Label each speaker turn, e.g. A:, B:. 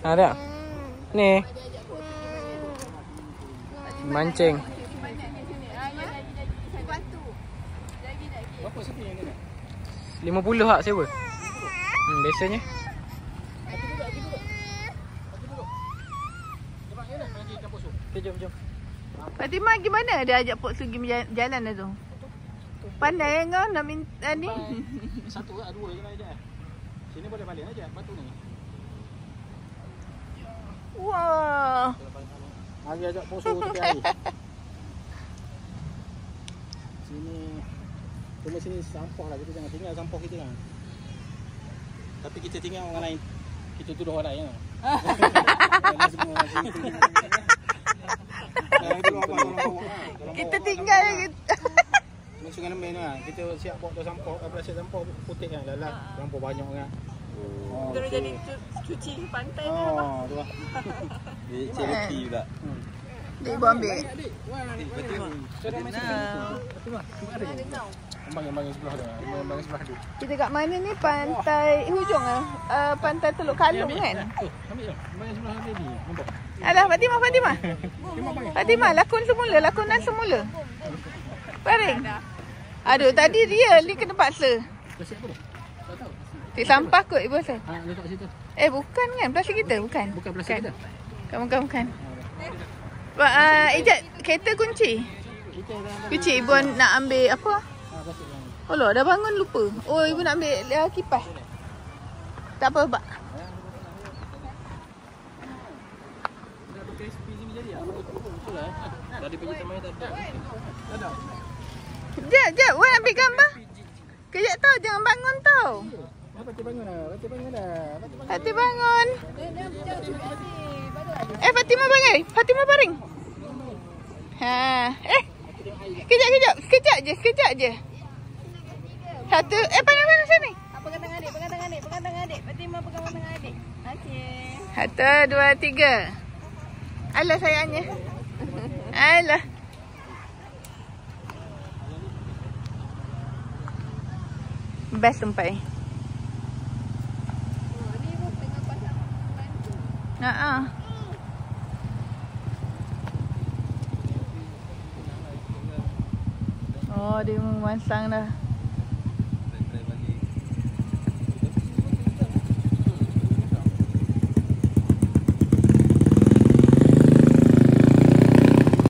A: Ada. Ni. Mancing.
B: Berapa sepi yang ni?
A: 50 hak sewa. Biasanya. Jom.
C: Fatimah gimana dia ajak Pok Su pergi jalan dah tu? Pandai kau nak minta ni.
B: Satu ke dua je nak ajak. Sini boleh balik aja batu ni.
C: Wah.
B: Mari ajak Pok Su tepi air. Sini. Cuma sini sampah lah, kita jangan tinggal sampah kita kan. Tapi kita tinggal orang lain. Kita tuduh orang lain kan.
C: Kita tinggal kita.
B: Sungai Lembeh ni kan. Kita siap bawa tu sampah, plastik sampah putih kan. Lalat sampah banyak kan.
C: Terus jadi cuci pantai ni apa?
B: Tu lah.
D: Charity pula.
C: Dia ibu ambil.
B: Kembang sebelah tu. Kembang sebelah tu.
C: Kita kat mana ni? Pantai hujung ah. Pantai Teluk Kalung kan?
B: Ambil je. Kembang sebelah ni. Nampak?
C: Alah Fatimah. Fatimah lakon semula. Baring. Aduh tadi dia ni kena paksa.
B: Plastik apa tu? Tak tahu.
C: Tik sampah kot ibu rasa.
B: Letak situ.
C: Bukan kan plastik kita? Bukan
B: Plastik kita.
C: Bukan. Ijat kereta kunci. Ibu nak ambil apa?
B: Plastik yang ni.
C: Oh dah bangun lupa. Oh ibu nak ambil kipas. Tak apa Pak.
B: Tadi pergi tempat tak ada. Tak ada.
C: Sekejap. Wan ambil gambar. Kejap tau. Jangan bangun tau.
B: Fatih bangun dah.
C: Fatih bangun. Fatimah baring. Sekejap je. Satu. Pandang sini.
E: Pegang tangan adik. Fatimah pegang tangan adik. Okey.
C: 1, 2, 3. Alah sayangnya. Alah. Best tempat ni.
E: Ni pun tengah pasang
C: Ha. Oh, dia memansang dah.